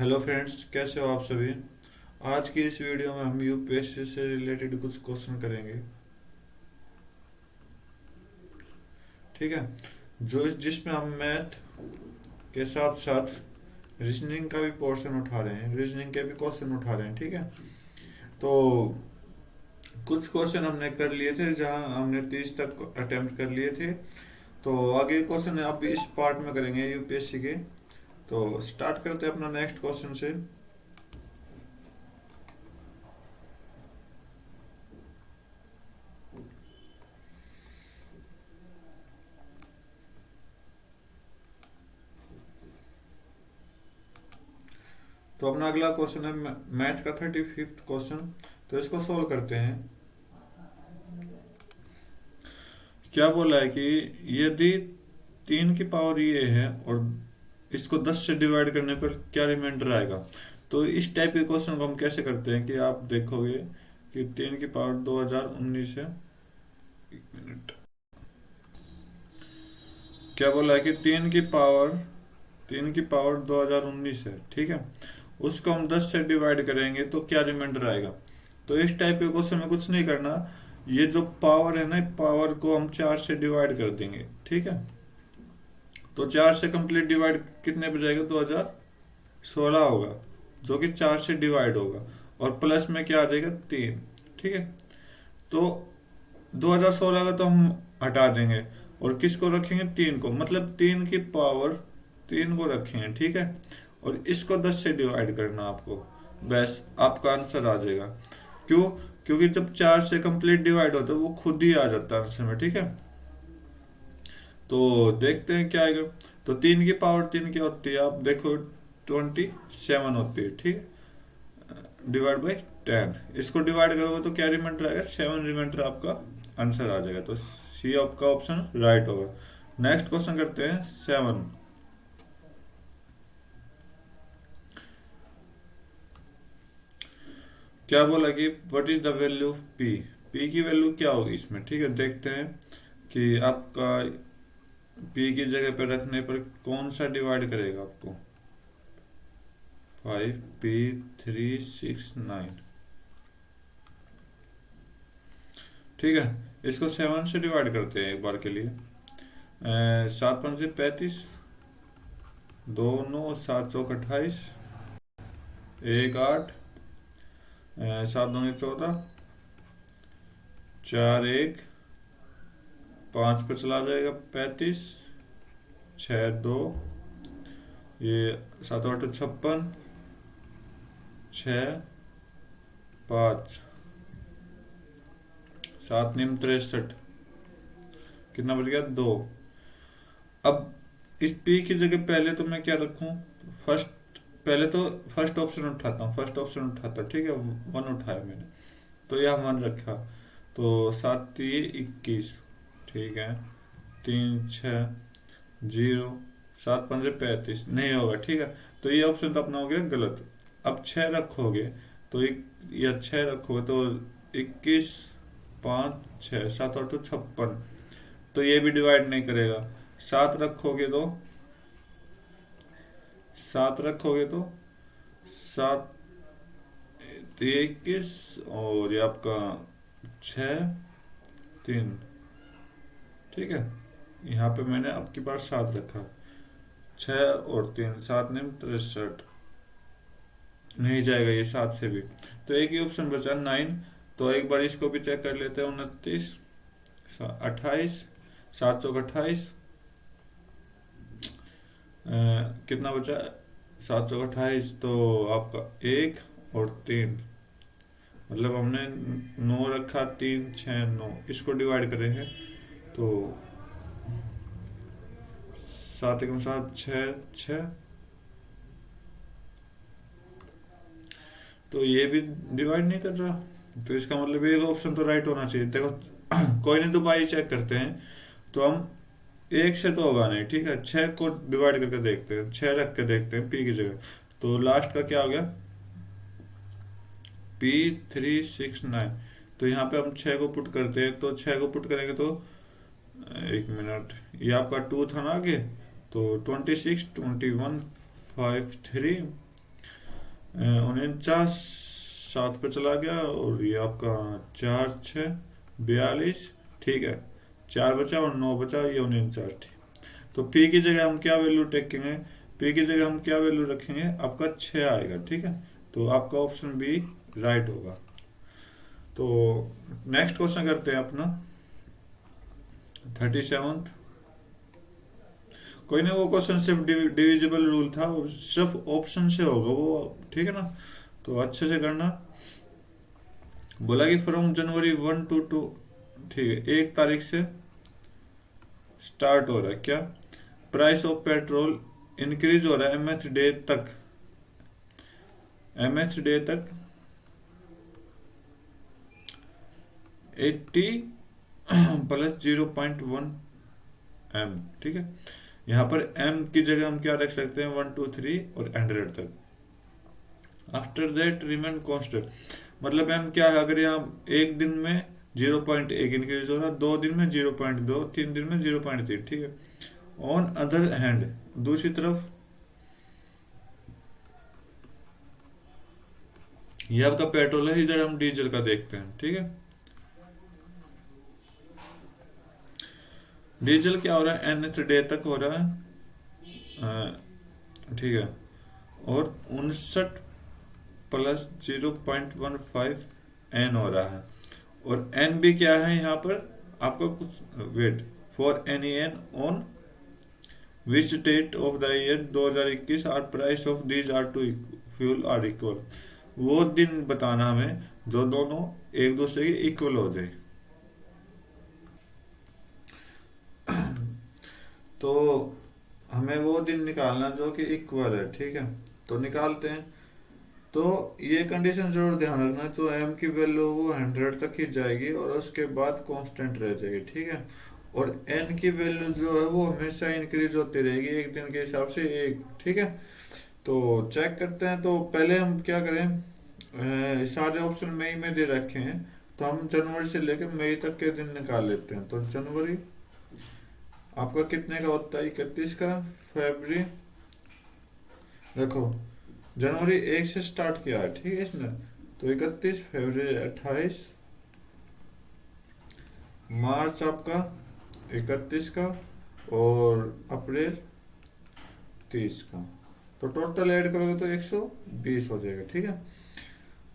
Hello friends, कैसे हो आप सभी। आज की इस वीडियो में हम यूपीएससी से रिलेटेड कुछ क्वेश्चन करेंगे। ठीक है। जिसमें हम मैथ के साथ साथ रीजनिंग का भी पोर्शन उठा रहे हैं, रीजनिंग के भी क्वेश्चन उठा रहे हैं। ठीक है। तो कुछ क्वेश्चन हमने कर लिए थे, जहां हमने 30 तक अटेम्प्ट कर लिए थे। तो आगे क्वेश्चन अब इस पार्ट में करेंगे यूपीएससी के। तो स्टार्ट करते हैं अपना नेक्स्ट क्वेश्चन से। तो अपना अगला क्वेश्चन है मैथ का 35th क्वेश्चन। तो इसको सोल्व करते हैं। क्या बोला है कि यदि 3 की पावर ये है और इसको 10 से डिवाइड करने पर क्या रिमाइंडर आएगा। तो इस टाइप के क्वेश्चन को हम कैसे करते हैं कि आप देखोगे कि 3 की पावर 2019 है। एक मिनट। क्या बोला है कि 3 की पावर 2019 है। ठीक है। उसको हम 10 से डिवाइड करेंगे तो क्या रिमाइंडर आएगा। तो इस टाइप के क्वेश्चन में कुछ नहीं करना। ये जो पावर है ना, पावर को हम 4 से डिवाइड कर देंगे। ठीक है। तो 4 से कंप्लीट डिवाइड कितने पे जाएगा, 2016 होगा, जो कि 4 से डिवाइड होगा। और प्लस में क्या आ जाएगा, 3। ठीक है। तो 2016 का तो हम हटा देंगे और किसको रखेंगे, 3 को, मतलब 3 की पावर 3 को रखेंगे। ठीक है। और इसको 10 से डिवाइड करना आपको, बस आपका आंसर आ जाएगा। क्यों? क्योंकि जब 4 से कंप्लीट डिवाइड होता है वो खुद ही आ जाता है आंसर में। ठीक है। तो देखते हैं क्या आएगा। तो 3 की पावर 3 क्या होती है, आप देखो, 27 होती है। ठीक है। डिवाइड बाई 10, इसको डिवाइड करोगे तो क्या रिमाइंडर आएगा, 7 रिमाइंडर आपका आंसर आ जाएगा। तो सी आपका ऑप्शन राइट होगा। नेक्स्ट क्वेश्चन करते हैं 7। क्या बोला कि what is the value of P. P की वैल्यू क्या होगी इसमें। ठीक है, देखते हैं कि आपका पी की जगह पर रखने पर कौन सा डिवाइड करेगा आपको। 5p369। ठीक है। इसको 7 से डिवाइड करते हैं एक बार के लिए। 7 5 35, 2 9, 7 चौक 28, 1 8, 7 2 14, 4 1, 5 पे चला जाएगा 35, 6 2, ये 7 8 56, 6 5, 7 9 63, कितना बच गया, 2। अब इस पी की जगह पहले तो मैं क्या रखूं, फर्स्ट, पहले तो फर्स्ट ऑप्शन उठाता हूँ, फर्स्ट ऑप्शन उठाता, ठीक है, 1 उठाया मैंने, तो यह 1 रखा। तो 7 3 21, ठीक है, 3 6 0, 7 5 35 नहीं होगा। ठीक है। तो ये ऑप्शन तो अपना हो गया गलत। अब 6 रखोगे तो एक, या 6 रखोगे तो 21 5 6, 7 8 56, तो ये भी डिवाइड नहीं करेगा। 7 रखोगे तो 7, 21, और ये आपका 6 3। ठीक है। यहाँ पे मैंने अब की बार 7 रखा, 6 और 3, 7 9 63, नहीं जाएगा ये 7 से भी। तो एक ही ऑप्शन बचा 9। तो एक बार इसको भी चेक कर लेते हैं। 29 28, 7 चौक 28, कितना बचा, 7 चौक 28, तो आपका 1 और 3, मतलब हमने 9 रखा, 3 6 9, इसको डिवाइड करेंगे तो 7 1 7, 6 6, तो ये भी डिवाइड नहीं कर रहा। तो इसका मतलब एक ऑप्शन तो राइट होना चाहिए। देखो कोई नहीं, दोबारा चेक करते हैं। तो हम एक से तो होगा नहीं। ठीक है, 6 को डिवाइड करके देखते हैं, 6 रख के देखते हैं पी की जगह। तो लास्ट का क्या हो गया, P369। तो यहाँ पे हम 6 को पुट करते हैं। तो 6 को पुट करेंगे तो, एक मिनट, ये आपका 2 था ना आगे, तो 26 21 5 3, 49 7 पे चला गया, और ये आपका 4 6 42, ठीक है। 4 बचा और 9 बचा, ये 49 थी। तो पी की जगह हम क्या वैल्यू टेकेंगे, पी की जगह हम क्या वैल्यू रखेंगे, आपका 6 आएगा, ठीक है। तो आपका ऑप्शन बी राइट होगा। तो नेक्स्ट क्वेश्चन करते हैं अपना 37। कोई नहीं, वो क्वेश्चन सिर्फ डिविजिबल रूल था, वो सिर्फ ऑप्शन से होगा वो, ठीक है ना। तो अच्छे से करना। बोला कि फ्रॉम जनवरी 1 to 2, ठीक है, 1 तारीख से स्टार्ट हो रहा है क्या, प्राइस ऑफ पेट्रोल इंक्रीज हो रहा है mth डे तक, mth डे तक 80 प्लस 0.1 m, ठीक है। यहाँ पर m की जगह हम क्या रख सकते हैं, 1 2 3 और 100 तक। आफ्टर दैट रिमेन कांस्टेंट, मतलब m क्या है, अगर यहाँ एक दिन में 0.1 इंक्रीज हो रहा, 2 दिन में 0.2, 3 दिन में 0.3, ठीक है। ऑन अदर हैंड, दूसरी तरफ ये आपका पेट्रोल है, इधर हम डीजल का देखते हैं, ठीक है। डीजल क्या हो रहा है, nth डे तक हो रहा है, ठीक है। और 59 प्लस 0.15 n हो रहा है। और n भी क्या है यहाँ पर आपका कुछ, wait, for any an on which date of the year 2021 are price of these are two fuel are equal, वो दिन बताना हमें जो दोनों एक दूसरे के इक्वल हो जाए। तो हमें वो दिन निकालना जो कि इक्वल है, ठीक है। तो निकालते हैं। तो ये कंडीशन जरूर ध्यान रखना, तो m की वैल्यू वो 100 तक ही जाएगी और उसके बाद कांस्टेंट रह जाएगी, ठीक है। और n की वैल्यू जो है वो हमेशा इंक्रीज होती रहेगी एक दिन के हिसाब से एक, ठीक है। तो चेक करते हैं। तो पहले हम क्या करें, सारे ऑप्शन मई में दे रखे हैं, तो हम जनवरी से लेकर मई तक के दिन निकाल लेते हैं। तो जनवरी आपका कितने का होता है, 31 का। फरवरी, देखो जनवरी 1 से स्टार्ट किया है, ठीक है इसने, तो 31, फरवरी 28, मार्च आपका 31 का, और अप्रैल 30 का। तो टोटल ऐड करोगे तो 120 हो जाएगा, ठीक है।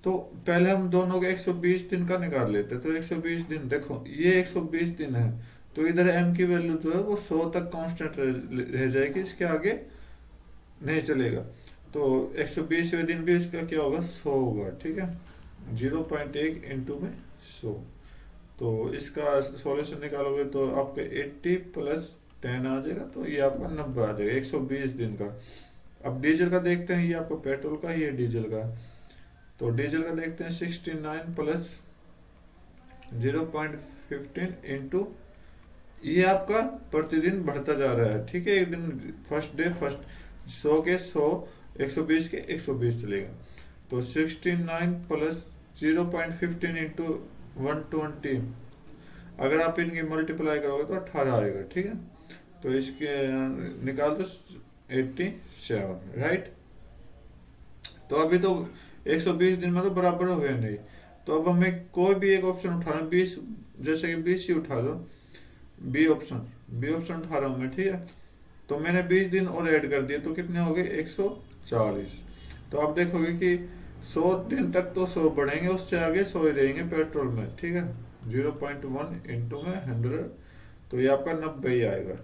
तो पहले हम दोनों के 120 दिन का निकाल लेते हैं। तो 120 दिन, देखो ये 120 दिन है, तो इधर m की वैल्यू जो है वो 100 तक कांस्टेंट रह जाएगी, इसके आगे नहीं चलेगा। तो 120वें दिन भी इसका क्या होगा, 100 होगा, ठीक है। 0.1 इंटू में 100। तो इसका सॉल्यूशन निकालोगे तो आपका 80 प्लस 10 आ जाएगा, तो ये आपका 90 आ जाएगा 120 दिन का। अब डीजल का देखते हैं, ये आपका पेट्रोल का, ये डीजल का। तो डीजल का देखते हैं, 69 प्लस 0.15 इंटू, ये आपका प्रतिदिन बढ़ता जा रहा है, ठीक है। एक दिन फर्स्ट डे फर्स्ट 100 के 100, 120 के 120 चलेगा। तो 69 प्लस 0.15 इंटू 120, अगर आप इनकी मल्टीप्लाई करोगे तो 18 आएगा, ठीक है। तो इसके निकाल दो 87, राइट। तो अभी तो 120 दिन में तो बराबर हुए नहीं, तो अब हमें कोई भी एक ऑप्शन उठाना, 20, जैसे कि 20 ही उठा लो, बी ऑप्शन उठा रहा हूँ मैं, ठीक है। तो मैंने 20 दिन और ऐड कर दिए, तो कितने हो गए, 140। तो आप देखोगे कि 100 दिन तक तो 100 बढ़ेंगे, उससे आगे 100 ही रहेंगे पेट्रोल में, ठीक है। 0.1 इंटू में 100, तो ये आपका 90 ही आएगा,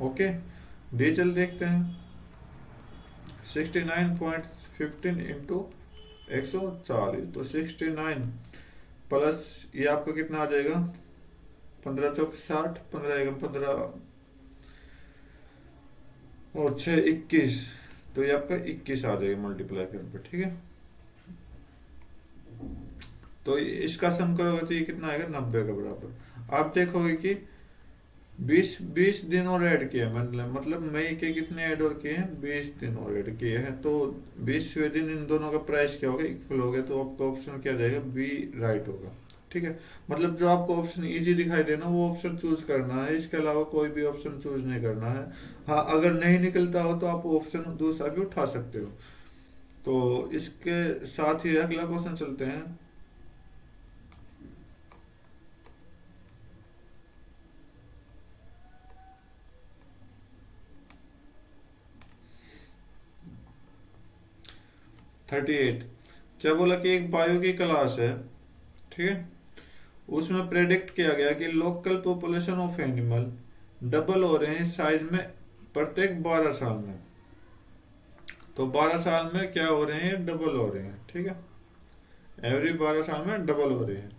ओके। डीजल देखते हैं, 69.15 इंटू 140, तो 69 प्लस ये आपका कितना आ जाएगा, 15 चौक 60, 15 एकम 15, और 6 21, तो ये आपका 21 आ जाएगा मल्टीप्लाई करने पर, ठीक है। तो इसका सम करोगे तो ये कितना आएगा, 90 के बराबर। आप देखोगे कि 20 दिन और ऐड किए, मतलब मई के कितने ऐड और किए हैं, 20 दिन और ऐड किए हैं। तो 20वें दिन इन दोनों का प्राइस क्या होगा, इक्वल हो गया। तो आपका ऑप्शन क्या जाएगा, बी राइट होगा, ठीक है। मतलब जो आपको ऑप्शन इजी दिखाई देना वो ऑप्शन चूज करना है, इसके अलावा कोई भी ऑप्शन चूज नहीं करना है। हाँ, अगर नहीं निकलता हो तो आप ऑप्शन दूसरा भी उठा सकते हो। तो इसके साथ ही अगला क्वेश्चन चलते हैं। Thirty eight. क्या बोला कि एक बायो की क्लास है, ठीक है, उसमें प्रेडिक्ट किया गया कि local population of animal double हो रहे हैं साइज में प्रत्येक 12 साल में। तो 12 साल में क्या हो रहे हैं, डबल हो रहे हैं, ठीक है, एवरी 12 साल में डबल हो रहे हैं।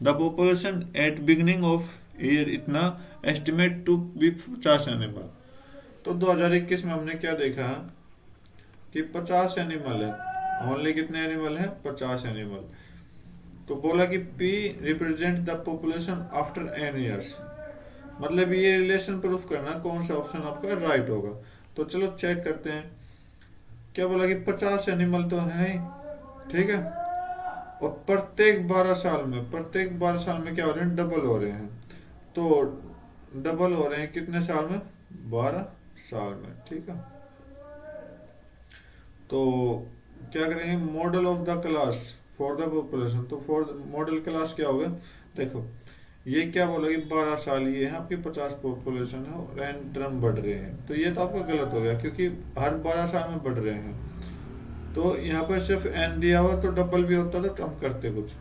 The population at beginning of year इतना एस्टिमेट टू बी 50 एनिमल। तो 2021 में हमने क्या देखा कि 50 एनिमल है, ओनली कितने एनिमल है, 50 एनिमल। तो बोला कि P represent the population after n years, मतलब ये रिलेशन प्रूफ करना कौन सा ऑप्शन आपका राइट होगा। तो चलो चेक करते हैं। क्या बोला कि 50 एनिमल तो है ही, ठीक है, और प्रत्येक 12 साल में क्या हो रहे हैं, डबल हो रहे हैं। तो डबल हो रहे हैं कितने साल में, 12 साल में, ठीक है। तो क्या करेंगे, model of the class for the population. तो फॉर मॉडल क्लास क्या होगा, देखो ये क्या बोला कि 12 साल ये है आपकी 50 पॉपुलेशन है और रैंडम बढ़ रहे हैं। तो ये तो आपका गलत हो गया क्योंकि हर 12 साल में बढ़ रहे हैं। तो यहाँ पर सिर्फ एन दिया हुआ, तो डबल भी होता तो हम करते कुछ।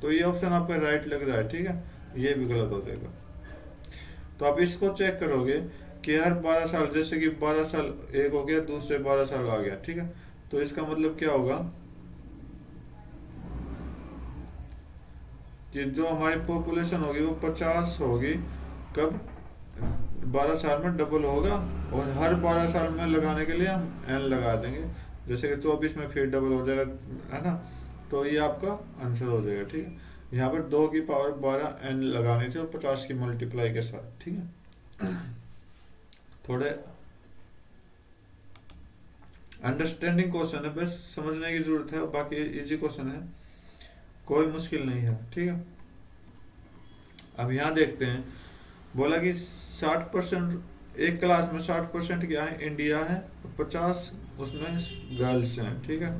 तो ये ऑप्शन आपका राइट लग रहा है, ठीक है, ये भी गलत हो जाएगा। तो आप इसको चेक करोगे कि हर 12 साल, जैसे कि 12 साल एक हो गया, दूसरे 12 साल आ गया, ठीक है। तो इसका मतलब क्या होगा कि जो हमारी पॉपुलेशन होगी वो 50 होगी, कब, 12 साल में डबल होगा। और हर 12 साल में लगाने के लिए हम एन लगा देंगे, जैसे कि 24 में फिर डबल हो जाएगा, है ना। तो ये आपका आंसर हो जाएगा, ठीक है। यहाँ पर 2 की पावर 12 एन लगानी थी और 50 की मल्टीप्लाई के साथ, ठीक है। थोड़े अंडरस्टैंडिंग क्वेश्चन है, बस समझने की जरूरत है, बाकी इजी क्वेश्चन है, कोई मुश्किल नहीं है, ठीक है। अब यहाँ देखते हैं, बोला कि 60%, एक क्लास में 60% क्या है, इंडिया है, 50 उसमें गर्ल्स हैं, ठीक है।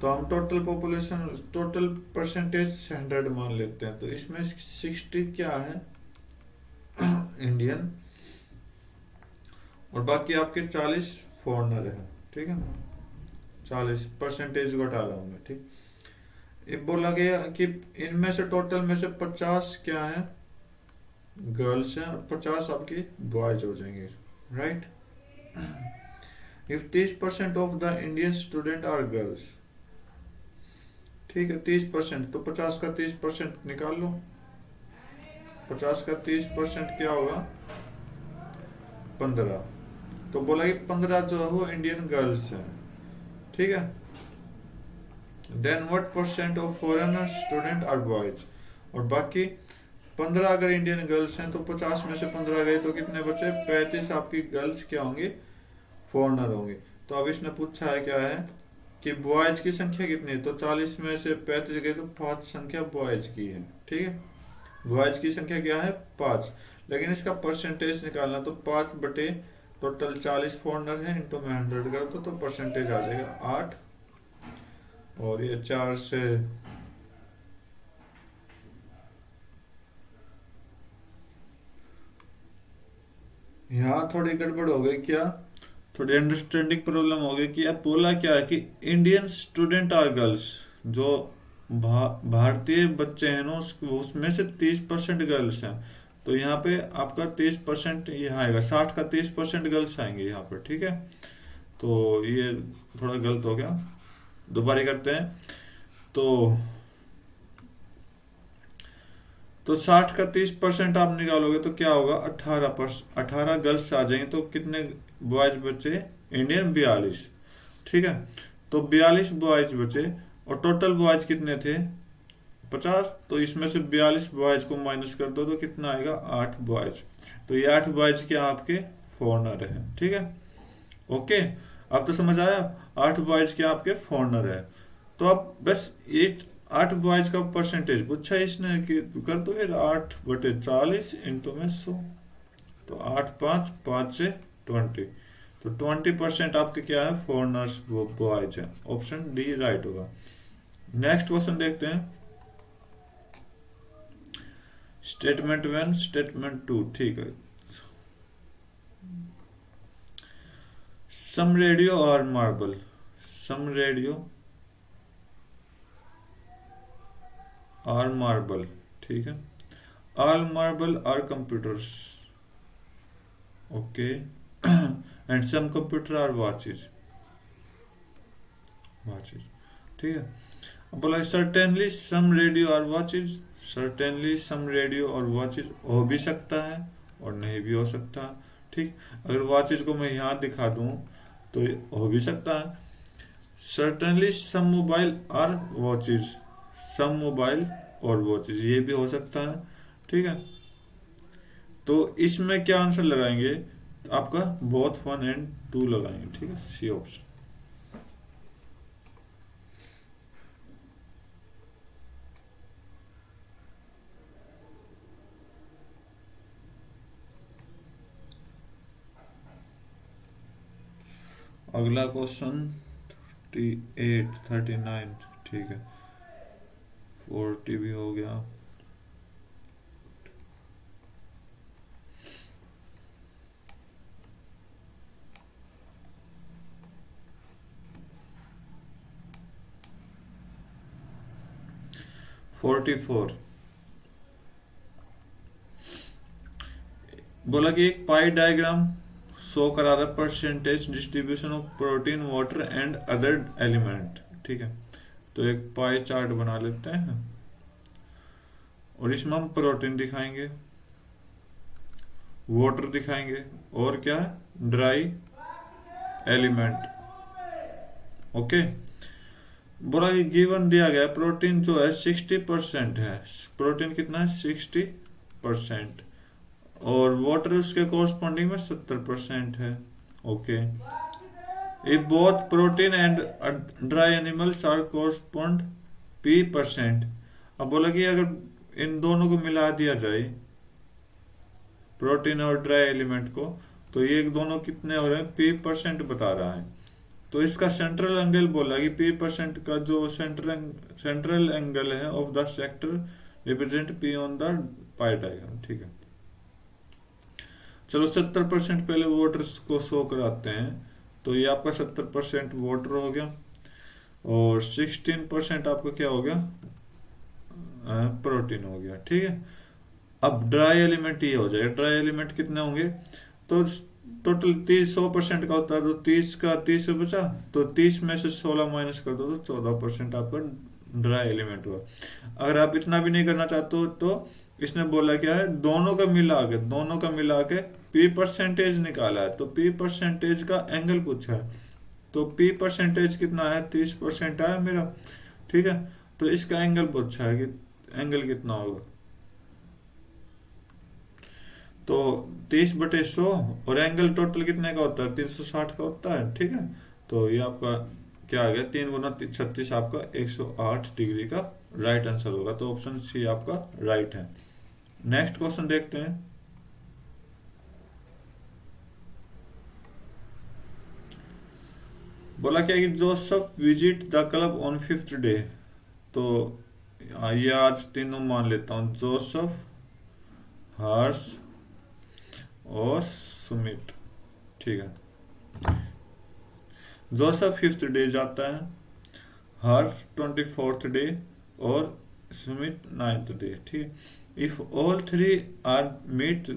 तो हम टोटल पॉपुलेशन, टोटल परसेंटेज 100 मान लेते हैं। तो इसमें 60 क्या है, इंडियन, और बाकी आपके 40 फॉरनर है, ठीक है। 40 परसेंटेज घटा रहा हूँ मैं, ठीक। ये बोला गया कि इनमें से टोटल में से 50 क्या है, गर्ल्स हैं, और 50 आपकी बॉयज हो जाएंगे, right. If 30% of the Indian student are girls, ठीक है, 30%, तो 50 का 30% निकाल लो। 50 का 30% क्या होगा, 15। तो बोला कि 15 जो है वो इंडियन गर्ल्स हैं, ठीक है। Then what percent of foreigner student are boys, और बाकी 15 अगर इंडियन गर्ल्स हैं तो 50 में से 15 गए तो कितने बचे, 35 आपकी गर्ल्स क्या होंगी, फॉरनर होंगे। तो अब इसने पूछा है क्या है कि बॉयज की संख्या कितनी है, तो 40 में से 35 गए तो 5 संख्या बॉयज की है, ठीक है। बॉयज की संख्या क्या है, 5। लेकिन इसका परसेंटेज निकालना, तो 5 बटे टोटल 40 फॉरनर है, इंटू में 100 कर दो, तो परसेंटेज आ जाएगा 8। और ये 4 से यहाँ थोड़ी गड़बड़ हो गई क्या, थोड़ी अंडरस्टैंडिंग प्रॉब्लम हो गई कि अब बोला क्या है कि इंडियन स्टूडेंट आर गर्ल्स, जो भारतीय बच्चे हैं ना उसमें से 30% गर्ल्स हैं। तो यहाँ पे आपका 30% यहाँ आएगा, 60 का 30% गर्ल्स आएंगे यहाँ पर, ठीक है। तो ये थोड़ा गलत हो गया, दोबारा करते हैं। तो 60 का 30% आप निकालोगे तो क्या होगा, 18 गर्ल्स आ जाएंगे, तो कितने बॉयज बचे, इंडियन 42, ठीक है। तो 42 बॉयज बचे, और टोटल बॉयज कितने थे, 50। तो इसमें से 42 बॉयज को माइनस कर दो तो कितना आएगा, 8 बॉयज। तो ये 8 बॉयज क्या आपके फॉरनर है, ठीक है, ओके। अब तो समझ आया, 8 बॉयज क्या आपके फॉरनर है। तो अब बस ये 8 बॉयज का परसेंटेज पूछा इसने कि कर दो फिर, 8/40 इंटू में 100। तो 8 5 5 से 20, तो 20% आपके क्या है, फॉरेनर्स बॉयज है। ऑप्शन डी राइट होगा। नेक्स्ट क्वेश्चन देखते हैं। स्टेटमेंट वन, स्टेटमेंट टू, ठीक है। Some radio are marble, some radio are marble, ठीक है। All marble are computers, okay. And some computer are watches, watches, ठीक है। अब बोला certainly some radio are watches, certainly some radio are watches हो भी सकता है और नहीं भी हो सकता, ठीक। अगर वॉचेज को मैं यहाँ दिखा दूं तो ये हो भी सकता है। सर्टेनली सम मोबाइल और वॉचेज, सम मोबाइल और वॉचेज ये भी हो सकता है, ठीक है। तो इसमें क्या आंसर लगाएंगे, आपका बोथ वन एंड टू लगाएंगे, ठीक है, सी ऑप्शन। अगला क्वेश्चन 38, 39, ठीक है। 40 भी हो गया। फोर्टी फोर बोला कि एक पाई डायग्राम शो करा रहा है percentage distribution of protein, water and other element, ठीक है। तो एक पाई चार्ट बना लेते हैं और इसमें हम प्रोटीन दिखाएंगे, वाटर दिखाएंगे और क्या है, ड्राई एलिमेंट, ओके। बोला कि गिवन दिया गया प्रोटीन जो है 60% है, प्रोटीन कितना है 60%, और वाटर उसके कोरस्पॉन्डिंग में 70% है, okay. If both protein and dry animals are correspond P%। अब बोला कि अगर इन दोनों को मिला दिया जाए, प्रोटीन और ड्राई एलिमेंट को, तो ये दोनों कितने हो रहे हैं, P% बता रहा है। तो इसका सेंट्रल एंगल बोला कि P% का जो सेंट्रल एंगल है of the sector represent P on the pi diagram, ठीक है। चलो 70% पहले वोटर्स को शो कराते हैं, तो ये आपका 70% वोटर हो गया और 16% आपका क्या हो गया, प्रोटीन हो गया, ठीक है। अब ड्राई एलिमेंट ये हो जाएगा, ड्राई एलिमेंट कितने होंगे, तो टोटल 100% का होता है, तो 30 का 30 बचा, तो 30 में से 16 माइनस कर दो तो 14% आपका ड्राई एलिमेंट हुआ। अगर आप इतना भी नहीं करना चाहते हो तो इसने बोला क्या है, दोनों का मिला के P% निकाला है, तो P% का एंगल पूछा है, तो P% कितना है, 30% है मेरा, ठीक है। तो इसका एंगल पूछा है कि एंगल कितना होगा, तो 30/100, और एंगल टोटल कितने का होता है, 360 का होता है, ठीक है। तो ये आपका क्या आ गया, 3 गुना 36 आपका 108 डिग्री का राइट आंसर होगा। तो ऑप्शन सी आपका राइट है। नेक्स्ट क्वेश्चन देखते हैं। बोला क्या कि Joseph visit the club on 5th day, तो ये आज तीनों मान लेता हूँ, जोसेफ, हर्ष और सुमित, ठीक है। जोसेफ 5th डे जाता है, हर्ष 24th डे और सुमित 9th डे, ठीक है। If all three are meet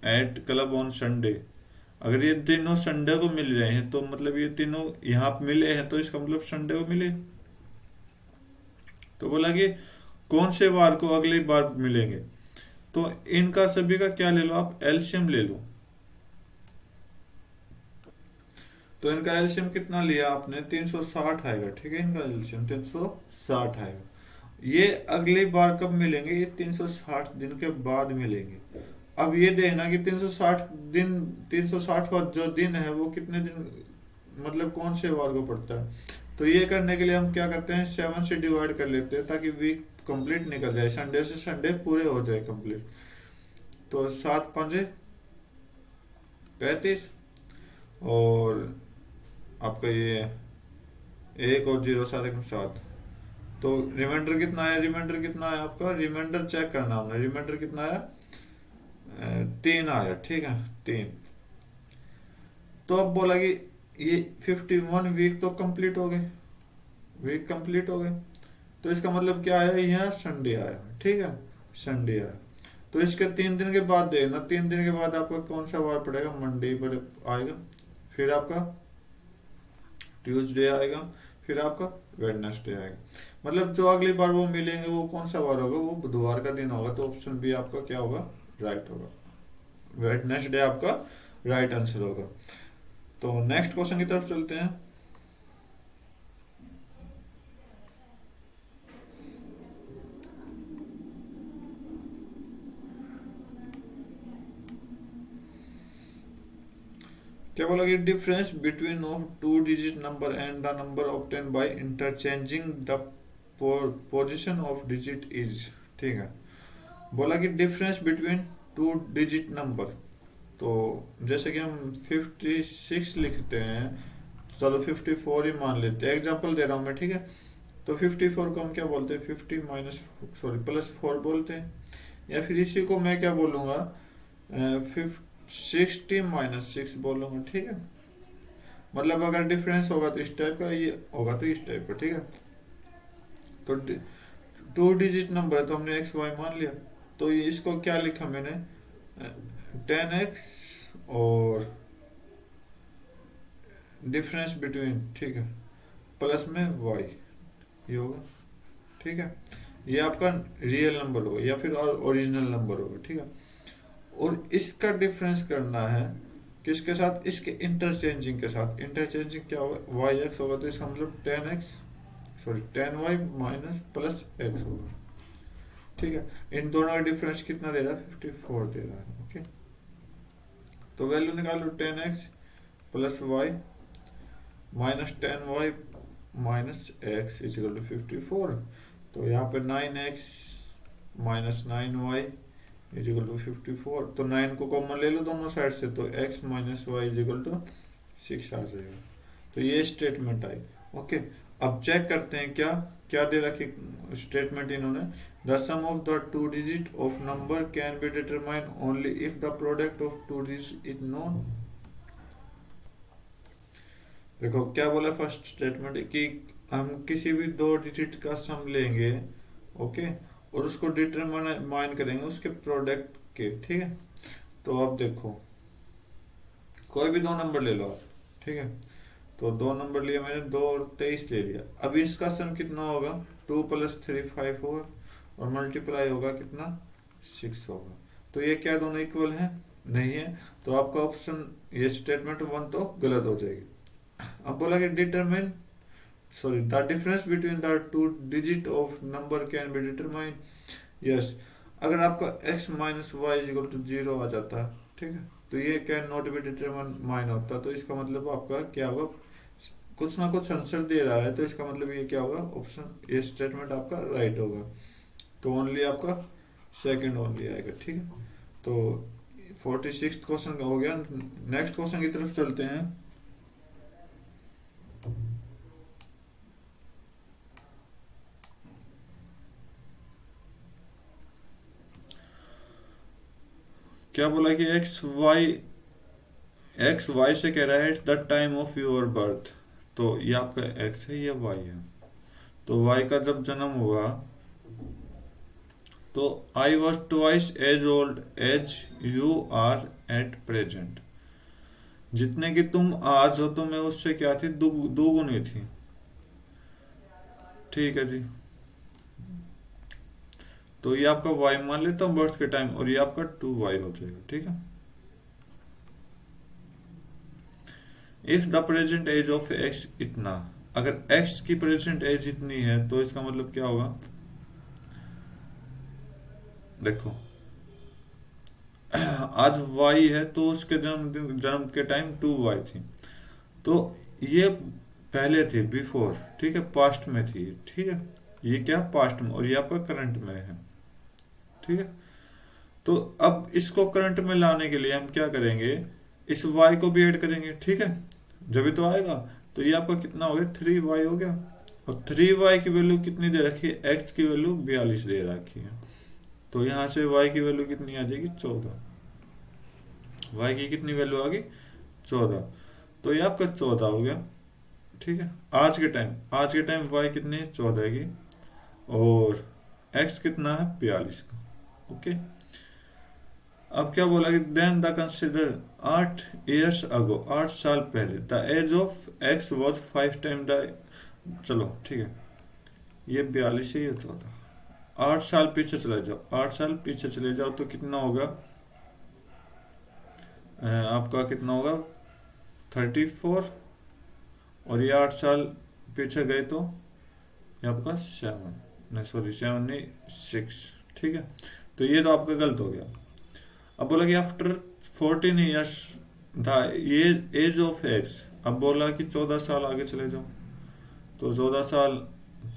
at club on Sunday, अगर ये तीनों संडे को मिल रहे हैं, तो मतलब ये तीनों यहाँ पे मिले हैं, तो इसका मतलब संडे को मिले। तो बोला कि कौन से वार को अगली बार मिलेंगे, तो इनका सभी का क्या ले लो आप, एलसीएम ले लो। तो इनका एलसीएम कितना लिया आपने, 360 आएगा, ठीक है। इनका एलसीएम 360 आएगा। ये अगली बार कब मिलेंगे, ये 360 दिन के बाद मिलेंगे। अब ये देखना कि 360 दिन, 360वां जो दिन है वो कितने दिन, मतलब कौन से वार को पड़ता है। तो ये करने के लिए हम क्या करते हैं, 7 से डिवाइड कर लेते हैं ताकि वीक कंप्लीट निकल जाए, संडे से संडे पूरे हो जाए कंप्लीट। तो 7 5 35, और आपका ये 1 और 0 7 1 7। तो रिमाइंडर कितना है, रिमाइंडर कितना है आपका, रिमाइंडर चेक करना हमने, रिमाइंडर कितना है, 3 आया, ठीक है 3। तो अब बोला कि ये 51 वीक तो कंप्लीट हो गए, वीक कंप्लीट हो गए। तो इसका मतलब क्या आया, यहाँ संडे आया, ठीक है संडे आया। तो इसके 3 दिन के बाद देखना, 3 दिन के बाद आपका कौन सा वार पड़ेगा, मंडे पर आएगा, फिर आपका ट्यूसडे आएगा, फिर आपका वेडनेसडे आएगा। मतलब जो अगली बार वो मिलेंगे वो कौन सा वार होगा, वो बुधवार का दिन होगा। तो ऑप्शन बी आपका क्या होगा, राइट होगा, वेडनेसडे आपका राइट आंसर होगा। तो नेक्स्ट क्वेश्चन की तरफ चलते हैं। क्या बोला कि difference between of 2 digit number and the number obtain by interchanging the position of digit is, ठीक है। बोला कि डिफरेंस बिटवीन 2 डिजिट नंबर, तो जैसे कि हम 56 लिखते हैं, चलो 54 ही मान लेते हैं, एग्जांपल दे रहा हूँ मैं, ठीक है। तो 54 को हम क्या बोलते हैं, 50 माइनस सॉरी +4 बोलते हैं। या फिर इसी को मैं क्या बोलूँगा, 60 - 6 बोलूँगा, ठीक है। मतलब अगर डिफरेंस होगा तो इस टाइप का, ये होगा तो इस टाइप का, ठीक है। तो 2 डिजिट नंबर है तो हमने एक्स वाई मान लिया। तो ये इसको क्या लिखा मैंने, 10x और डिफरेंस बिटवीन, ठीक है, प्लस में y, ये होगा, ठीक है। ये आपका रियल नंबर होगा या फिर ओरिजिनल नंबर होगा, ठीक है। और इसका डिफरेंस करना है किसके साथ, इसके इंटरचेंजिंग के साथ। इंटरचेंजिंग क्या होगा, वाई एक्स होगा, तो इसका मतलब 10 वाई प्लस एक्स होगा, ठीक है। इन दोनों का डिफरेंस कितना दे रहा है, 54 दे रहा है, ओके। तो वैल्यू निकालो, 10x plus Y -10y - x = 54। तो यहाँ पे 9x - 9y = 54। तो 9 को कॉमन ले लो दोनों साइड से, तो x - y = 6 आ जाएगा। तो ये स्टेटमेंट आई, ओके। अब चेक करते हैं क्या क्या दे रखी स्टेटमेंट इन्होंने, the sum of the 2 digit of number can be determine only if the product of 2 digit is known. देखो क्या बोला फर्स्ट स्टेटमेंट, कि हम किसी भी 2 डिजिट का सम लेंगे, ओके, और उसको डिटरमाइन करेंगे उसके प्रोडक्ट के, ठीक है। तो अब देखो कोई भी 2 नंबर ले लो आप, ठीक है। तो 2 नंबर लिया मैंने, 2 और 23 ले लिया। अब इसका सम कितना होगा, 2 + 3 5 होगा, और मल्टीप्लाई होगा कितना, 6 होगा। तो ये क्या दोनों इक्वल हैं, नहीं है। तो आपका ऑप्शन ये स्टेटमेंट 1 तो गलत हो जाएगी। अब बोला कि determine sorry the difference between the 2 digit of number can be determine, yes. अगर आपका x - y = 0 आ जाता है, ठीक है, तो ये कैन नॉट बी डिटरमाइन होता। तो इसका मतलब आपका क्या होगा, कुछ ना कुछ आंसर दे रहा है, तो इसका मतलब ये क्या होगा, ऑप्शन ये स्टेटमेंट आपका राइट होगा। तो ओनली आपका सेकंड ओनली आएगा, ठीक है। तो 46 क्वेश्चन हो गया। नेक्स्ट क्वेश्चन की तरफ चलते हैं। क्या बोला कि एक्स वाई से कह रहा है at the time of your birth. तो ये आपका एक्स है, ये वाई है। तो वाई का जब जन्म हुआ तो I was twice as old as you are at present. जितने की तुम आज हो तो मैं उससे क्या थी, दोगुनी थी, ठीक है जी। तो ये आपका वाई मान लेता हूँ बर्थ के टाइम, और ये आपका 2y हो जाएगा, ठीक है। If the present age of X इतना, अगर x की प्रेजेंट एज इतनी है तो इसका मतलब क्या होगा, देखो आज y है तो उसके जन्म के टाइम 2y थी। तो ये पहले थी बिफोर, ठीक है, पास्ट में थी, ठीक है। ये क्या पास्ट में, और ये आपका करंट में है, ठीक है। तो अब इसको करंट में लाने के लिए हम क्या करेंगे, इस y को भी ऐड करेंगे, ठीक है, जब भी तो आएगा। तो ये आपका कितना हो गया, 3y हो गया। और 3y की वैल्यू कितनी दे रखी है, x की वैल्यू 42 दे रखी है। तो यहाँ से y की वैल्यू कितनी आ जाएगी, 14। y की कितनी वैल्यू आ गई, 14। तो ये आपका 14 हो गया, ठीक है। आज के टाइम y कितनी है, 14 की। और x कितना है, 42 का। ओके। अब क्या बोला कि then the consider 8 years ago, 8 साल पहले, the age of x was 5 time the, चलो ठीक है, ये 42 है, ये 14। 8 साल पीछे चले जाओ, 8 साल पीछे चले जाओ तो कितना होगा, आपका कितना होगा, 34। और ये 8 साल पीछे गए तो ये आपका 7, नहीं सॉरी 7 नहीं, 6, ठीक है। तो ये तो आपका गलत हो गया। अब बोला कि after 14 years the age of X, अब बोला कि 14 साल आगे चले जाओ। तो 14 साल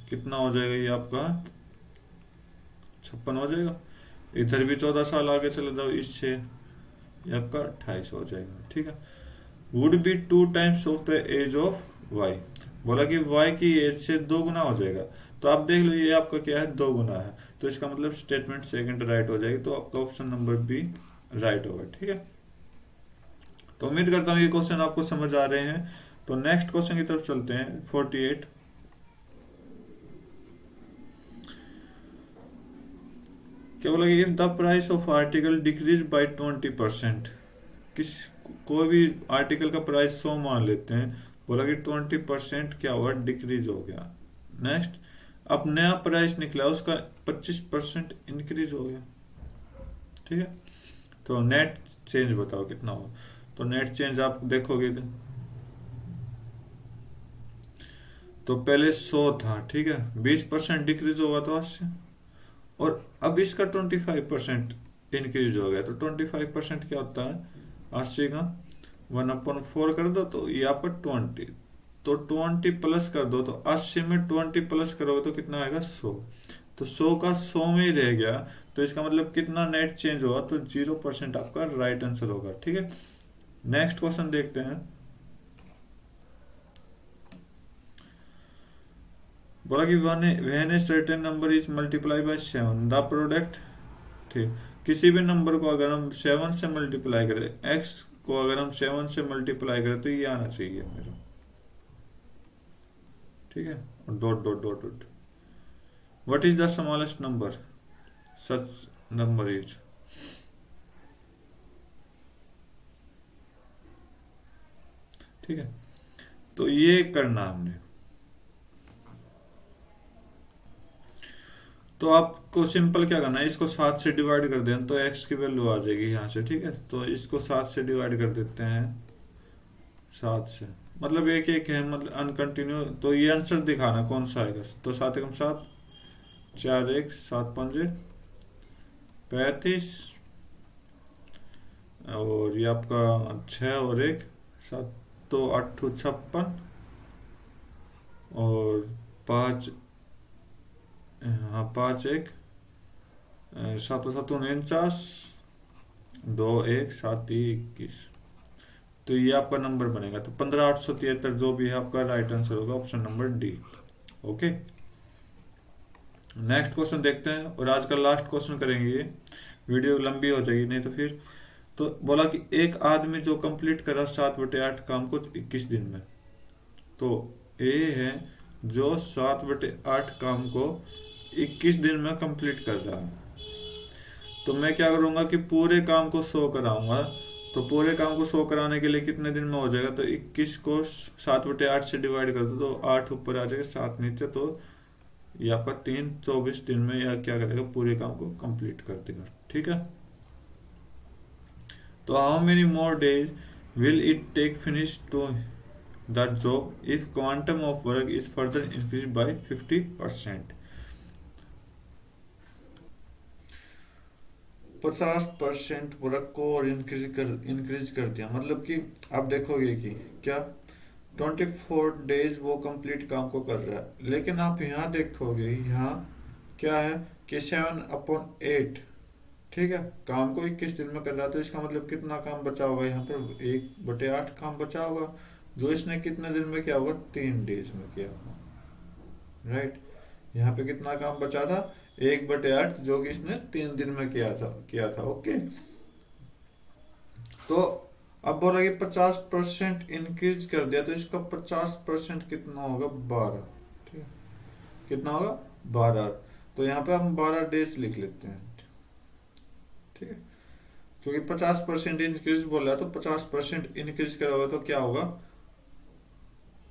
कितना हो जाएगा, ये आपका 56 हो जाएगा। इधर भी 14 साल आगे चले जाओ इससे, ये आपका 28 हो जाएगा, ठीक है। Would be 2 times of the age of Y, बोला कि वाई की एज से 2 गुना हो जाएगा। तो आप देख लो ये आपका क्या है, 2 गुना है। तो इसका मतलब स्टेटमेंट सेकंड राइट हो जाएगी। तो आपका ऑप्शन नंबर बी राइट होगा, ठीक है। तो उम्मीद करता हूँ ये क्वेश्चन आपको समझ आ रहे हैं। तो नेक्स्ट क्वेश्चन की तरफ चलते हैं, 48। क्या बोला कि if the price of article decrease by 20%, किस कोई भी आर्टिकल का प्राइस 100 मान लेते हैं, बोला कि 20% क्या हुआ, डिक्रीज हो गया। नेक्स्ट, अब नया प्राइस निकला उसका 25% इंक्रीज हो गया, ठीक है। तो नेट चेंज बताओ कितना हो। तो नेट चेंज आप देखोगे तो पहले 100 था, ठीक है, 20% डिक्रीज होगा तो 80। और अब इसका 25% इंक्रीज हो गया। तो 25% क्या होता है, 80 का 1/4 कर दो तो ये आपका 20। तो 20 प्लस कर दो, तो 80 में 20 प्लस करोगे तो कितना आएगा, 100। तो 100 का 100 में ही रह गया। तो इसका मतलब कितना नेट चेंज होगा, तो 0% आपका राइट आंसर होगा, ठीक है। नेक्स्ट क्वेश्चन देखते हैं। बोला कि when a certain number is multiply by 7 the product, ठीक, किसी भी नंबर को अगर हम 7 से मल्टीप्लाई करें, एक्स को अगर हम 7 से मल्टीप्लाई करें तो ये आना चाहिए मेरा, ठीक है। और dot dot dot dot, what is the smallest number such number is, ठीक है। तो ये करना हमने। तो आपको सिंपल क्या करना है, इसको 7 से डिवाइड कर दें तो एक्स की वैल्यू आ जाएगी यहाँ से, ठीक है। तो इसको 7 से डिवाइड कर देते हैं, 7 से, मतलब एक एक है, मतलब अनकंटिन्यू। तो ये आंसर दिखाना कौन सा आएगा। तो 7 एकम 7, 4 1 7 5 35, और ये आपका 6 और 1 7, तो 8 56, और 5, हाँ 5 1 7 7 49, 2 1 7 21। तो ये आपका नंबर बनेगा। तो 15873 जो भी है आपका राइट आंसर होगा, option number D. Okay, next question देखते हैं और आज का लास्ट क्वेश्चन करेंगे। ये वीडियो लंबी हो जाएगी नहीं तो फिर। तो बोला कि एक आदमी जो कंप्लीट करा 7/8 काम को 21 दिन में। तो ए है जो 7/8 काम को 21 दिन में कंप्लीट कर रहा है। तो मैं क्या करूंगा कि पूरे काम को 100 कराऊंगा। तो पूरे काम को 100 कराने के लिए कितने दिन में हो जाएगा, तो 21 को 7/8 से डिवाइड कर दो तो 8 ऊपर आ जाएगा, 7 नीचे। तो ये आपका 24 दिन में या क्या करेगा, पूरे काम को कंप्लीट कर देगा, ठीक है। तो how many more days will it take finish to that job if quantum of work is further increase by 50%। 50% work को और इंक्रीज कर दिया, मतलब कि आप देखोगे कि क्या 24 डेज वो कंप्लीट काम को कर रहा है। लेकिन आप यहाँ देखोगे, यहाँ क्या है कि 7/8 ठीक है, काम को 21 दिन में कर रहा है, तो इसका मतलब कितना काम बचा होगा यहाँ पर, 1/8 काम बचा होगा, जो इसने कितने दिन में किया होगा, 3 डेज में किया होगा। राइट, यहाँ पे कितना काम बचा था, 1/8, जो कि इसने 3 दिन में किया था। ओके, तो अब बोला कि 50% इंक्रीज कर दिया, तो इसका 50% कितना होगा, 12। ठीक है, कितना होगा, 12। तो यहाँ पे हम 12 डेज लिख लेते हैं। ठीक है, क्योंकि 50% इंक्रीज बोल रहा है, तो 50% इंक्रीज करोगे तो क्या होगा,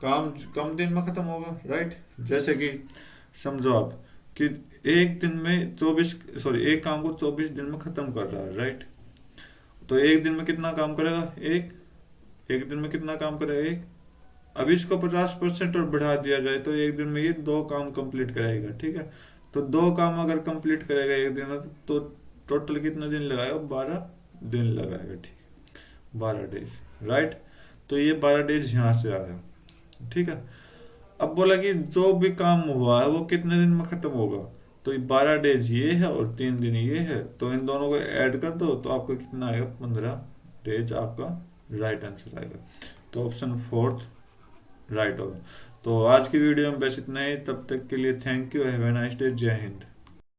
काम कम दिन में खत्म होगा। राइट, जैसे कि समझो आप कि एक दिन में 24, एक काम को 24 दिन में खत्म कर रहा है। राइट, तो एक दिन में कितना काम करेगा, एक एक दिन में कितना काम करेगा, एक। अब इसको 50% और बढ़ा दिया जाए तो एक दिन में ये 2 काम कंप्लीट करेगा। ठीक है, तो 2 काम अगर कंप्लीट करेगा एक दिन में, तो टोटल कितने दिन लगाएगा, 12 दिन लगाएगा। ठीक है, 12 डेज। राइट, तो ये 12 डेज यहाँ से आया। ठीक है, अब बोला कि जो भी काम हुआ है वो कितने दिन में खत्म होगा, तो ये 12 डेज ये है और 3 दिन ये है, तो इन दोनों को ऐड कर दो तो आपको कितना आएगा, 15 डेज आपका राइट आंसर आएगा। तो ऑप्शन फोर्थ राइट होगा। तो आज की वीडियो में बस इतना ही, तब तक के लिए thank you, have a nice day, जय हिंद।